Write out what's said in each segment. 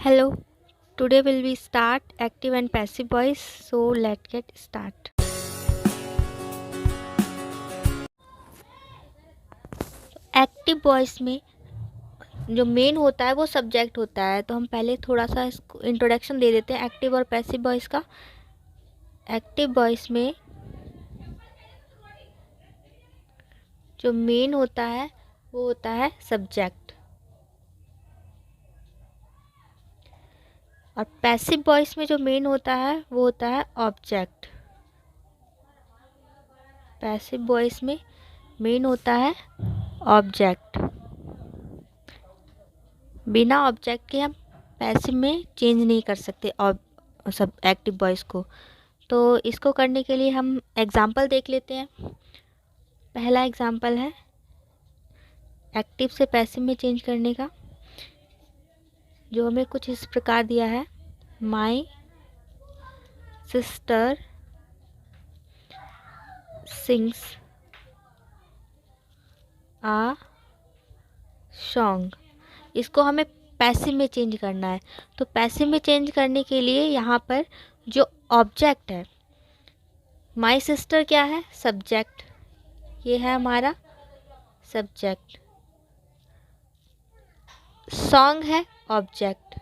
Hello, today will we start active and passive voice. So let's get start. Active voice में जो main होता है वो subject होता है, तो हम पहले थोड़ा सा इसको इंट्रोडक्शन दे देते हैं एक्टिव और पैसिव वॉइस का। एक्टिव वॉइस में जो मेन होता है वो होता है सब्जेक्ट, और पैसिव वॉइस में जो मेन होता है वो होता है ऑब्जेक्ट। पैसिव वॉइस में मेन होता है ऑब्जेक्ट। बिना ऑब्जेक्ट के हम पैसिव में चेंज नहीं कर सकते और सब एक्टिव वॉइस को। तो इसको करने के लिए हम एग्जांपल देख लेते हैं। पहला एग्जांपल है एक्टिव से पैसिव में चेंज करने का, जो हमें कुछ इस प्रकार दिया है। My sister sings uh song. इसको हमें पैसिव में चेंज करना है। तो पैसिव में चेंज करने के लिए यहाँ पर जो ऑब्जेक्ट है, माई सिस्टर क्या है? सब्जेक्ट। ये है हमारा सब्जेक्ट। सॉन्ग है ऑब्जेक्ट।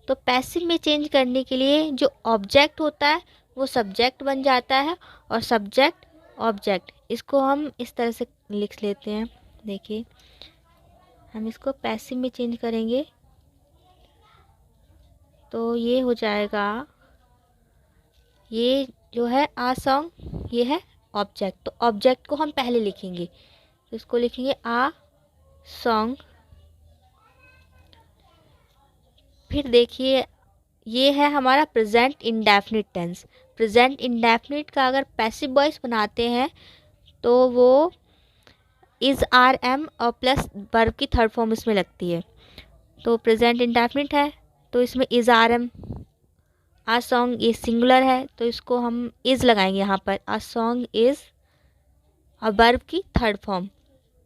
तो पैसिव में चेंज करने के लिए जो ऑब्जेक्ट होता है वो सब्जेक्ट बन जाता है, और सब्जेक्ट ऑब्जेक्ट। इसको हम इस तरह से लिख लेते हैं। देखिए, हम इसको पैसिव में चेंज करेंगे तो ये हो जाएगा, ये जो है आ सॉन्ग, ये है ऑब्जेक्ट। तो ऑब्जेक्ट को हम पहले लिखेंगे, तो इसको लिखेंगे आ सॉन्ग। फिर देखिए, ये है हमारा present indefinite tense. Present indefinite का अगर पैसिव वॉइस बनाते हैं तो वो इज़ आर एम और प्लस वर्ब की थर्ड फॉर्म इसमें लगती है। तो प्रेजेंट इंडेफिनिट है तो इसमें is are am. A song ये सिंगुलर है तो इसको हम इज़ लगाएंगे यहाँ पर। आ सॉन्ग इज़, और वर्ब की थर्ड फॉर्म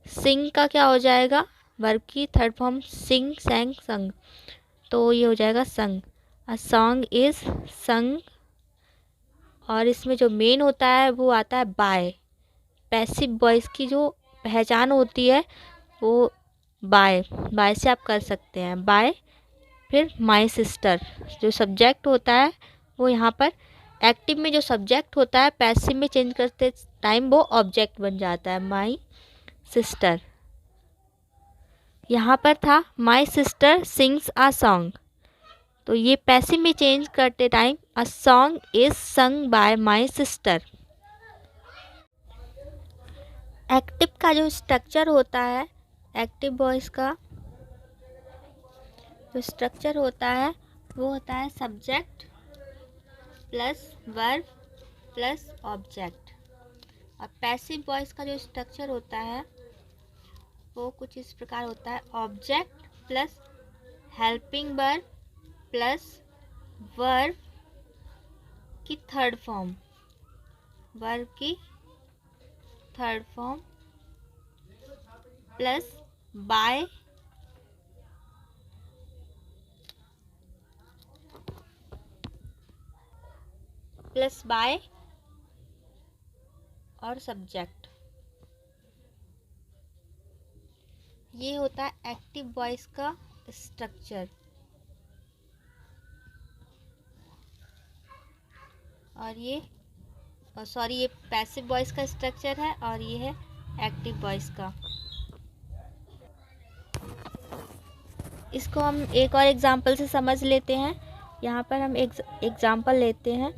सिंग का क्या हो जाएगा? वर्ब की थर्ड फॉर्म सिंग, सैंग, संग। तो ये हो जाएगा संग। अ सॉन्ग इज़ संग। और इसमें जो मेन होता है वो आता है बाय। पैसिव वॉइस की जो पहचान होती है वो बाय से आप कर सकते हैं। बाय। फिर माई सिस्टर, जो सब्जेक्ट होता है वो यहाँ पर एक्टिव में जो सब्जेक्ट होता है पैसिव में चेंज करते टाइम वो ऑब्जेक्ट बन जाता है। My sister. यहाँ पर था my sister sings uh song, तो ये पैसिव में चेंज करते time a song is sung by my sister. Active का जो स्ट्रक्चर होता है, एक्टिव वॉइस का जो स्ट्रक्चर होता है वो होता है subject plus verb plus object. और पैसिव वॉइस का जो स्ट्रक्चर होता है वो कुछ इस प्रकार होता है। Object plus helping verb plus verb की थर्ड फॉर्म, वर्ब की थर्ड फॉर्म प्लस बाय और सब्जेक्ट। ये होता है एक्टिव वॉइस का स्ट्रक्चर। और ये ये पैसिव वॉइस का स्ट्रक्चर है और ये है एक्टिव वॉइस का। इसको हम एक और एग्जांपल से समझ लेते हैं। यहाँ पर हम एक एग्जांपल लेते हैं,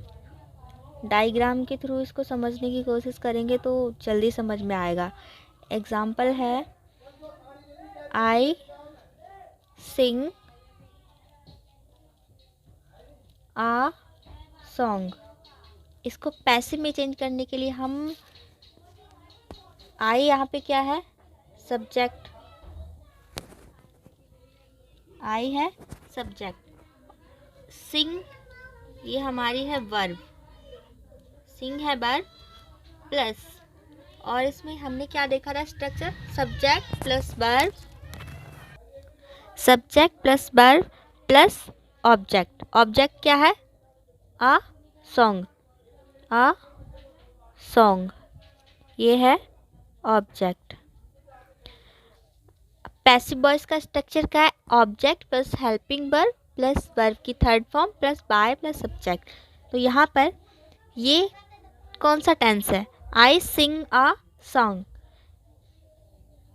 डायग्राम के थ्रू इसको समझने की कोशिश करेंगे तो जल्दी समझ में आएगा। एग्जांपल है आई सिंग आ सॉन्ग। इसको पैसिव में चेंज करने के लिए हम आई यहाँ पे क्या है? सब्जेक्ट। आई है सब्जेक्ट। सिंग ये हमारी है वर्ब। सिंग है वर्ब प्लस, और इसमें हमने क्या देखा था structure? Subject plus verb. Subject plus verb plus object. Object क्या है? अ सॉन्ग, अ सॉन्ग, ये है ऑब्जेक्ट। पैसिव वॉइस का स्ट्रक्चर क्या है? Object plus helping verb plus verb की third form plus by plus subject. तो यहाँ पर ये कौन सा टेंस है? I sing a song,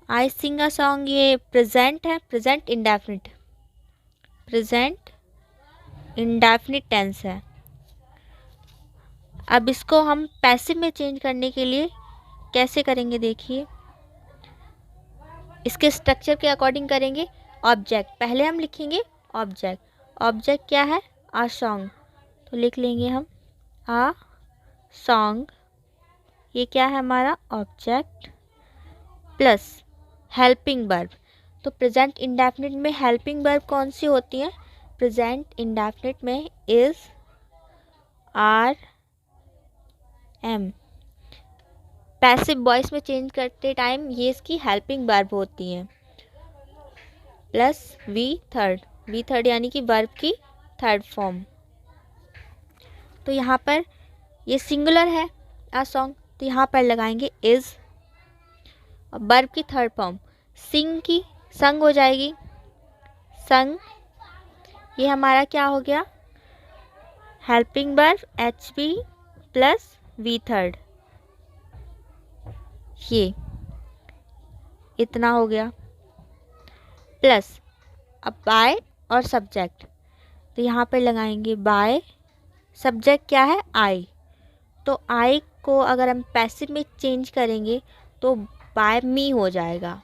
I sing a song ये प्रेजेंट है, present indefinite, present indefinite tense है। अब इसको हम पैसिव में चेंज करने के लिए कैसे करेंगे देखिए, इसके स्ट्रक्चर के अकॉर्डिंग करेंगे। ऑब्जेक्ट पहले हम लिखेंगे ऑब्जेक्ट, ऑब्जेक्ट क्या है? अ सॉन्ग, तो लिख लेंगे हम अ सॉन्ग, ये क्या है हमारा? Object plus helping verb. तो प्रेजेंट इंडेफिनिट में हेल्पिंग वर्ब कौन सी होती है? प्रेजेंट इंडेफिनिट में is, are, am. Passive voice में चेंज करते टाइम ये इसकी हेल्पिंग वर्ब होती हैं, plus V third, V third यानी कि वर्ब की थर्ड फॉर्म। तो यहाँ पर ये सिंगुलर है अ सॉन्ग, तो यहाँ पर लगाएंगे इज, और वर्ब की थर्ड फॉर्म सिंग की संग हो जाएगी, संग, ये हमारा क्या हो गया? Helping verb H B plus V third, ये इतना हो गया, प्लस अब बाय और सब्जेक्ट, तो यहाँ पर लगाएंगे बाय, सब्जेक्ट क्या है? आई, तो आई को अगर हम पैसिव में चेंज करेंगे तो बाय मी हो जाएगा,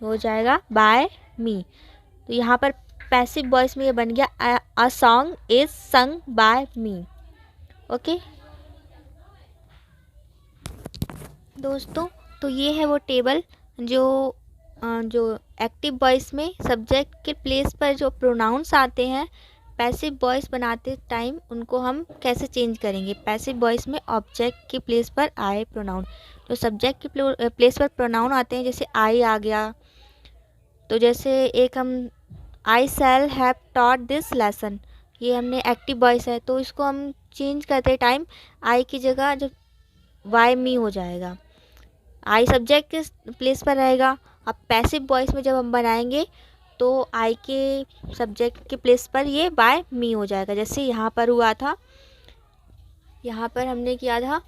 हो जाएगा बाय मी। तो यहाँ पर पैसिव वॉइस में ये बन गया a song is sung by me. Okay दोस्तों, तो ये है वो टेबल जो एक्टिव वॉइस में सब्जेक्ट के प्लेस पर जो प्रोनाउंस आते हैं पैसिव वॉइस बनाते टाइम उनको हम कैसे चेंज करेंगे। पैसिव वॉइस में ऑब्जेक्ट के प्लेस पर आए प्रोनाउन, तो सब्जेक्ट के प्लेस पर प्रोनाउन आते हैं, जैसे आई आ गया, तो जैसे एक हम I shall have taught this lesson, ये हमने एक्टिव वॉइस है, तो इसको हम चेंज करते टाइम आई की जगह जब वाई मी हो जाएगा, आई सब्जेक्ट के प्लेस पर रहेगा। अब पैसिव वॉइस में जब हम बनाएंगे तो आई के सब्जेक्ट के प्लेस पर ये बाय मी हो जाएगा, जैसे यहाँ पर हुआ था, यहाँ पर हमने किया था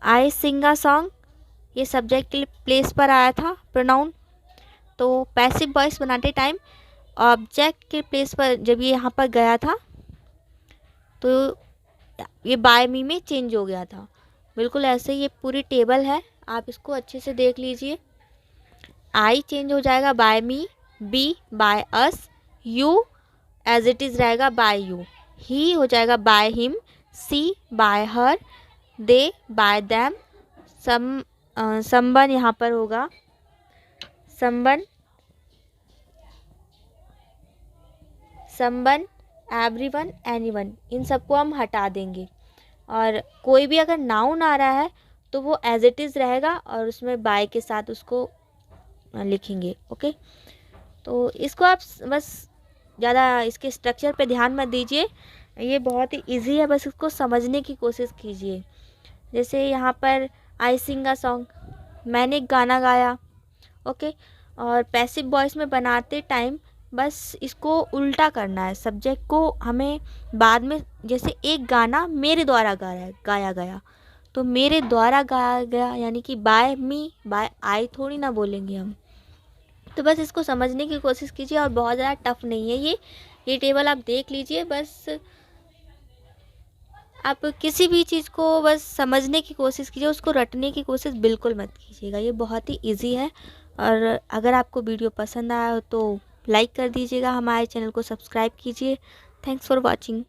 आई सिंग अ सॉन्ग, ये सब्जेक्ट के प्लेस पर आया था प्रोनाउन, तो पैसिव वॉइस बनाते टाइम ऑब्जेक्ट के प्लेस पर जब ये यहाँ पर गया था तो ये बाय मी में चेंज हो गया था। बिल्कुल ऐसे ये पूरी टेबल है, आप इसको अच्छे से देख लीजिए। आई चेंज हो जाएगा by me, we by us, you as it is रहेगा बाय यू, ही हो जाएगा by him, she by her, they by them, someone यहाँ पर होगा समवन, समवन, एवरीवन, एनीवन, इन सबको हम हटा देंगे, और कोई भी अगर नाउन आ रहा है तो वो एज इट इज़ रहेगा और उसमें बाय के साथ उसको लिखेंगे। ओके, तो इसको आप बस ज़्यादा इसके स्ट्रक्चर पे ध्यान मत दीजिए, ये बहुत ही इजी है, बस इसको समझने की कोशिश कीजिए। जैसे यहाँ पर आई सिंग अ सॉन्ग, मैंने एक गाना गाया। ओके, और पैसिव वॉइस में बनाते टाइम बस इसको उल्टा करना है, सब्जेक्ट को हमें बाद में, जैसे एक गाना मेरे द्वारा गाया गया, तो मेरे द्वारा गाया गया यानी कि बाय मी, बाय आई थोड़ी ना बोलेंगे हम। तो बस इसको समझने की कोशिश कीजिए, और बहुत ज़्यादा टफ नहीं है ये टेबल आप देख लीजिए, बस आप किसी भी चीज़ को बस समझने की कोशिश कीजिए, उसको रटने की कोशिश बिल्कुल मत कीजिएगा, ये बहुत ही इजी है। और अगर आपको वीडियो पसंद आया हो तो लाइक कर दीजिएगा, हमारे चैनल को सब्सक्राइब कीजिए। Thanks for watching.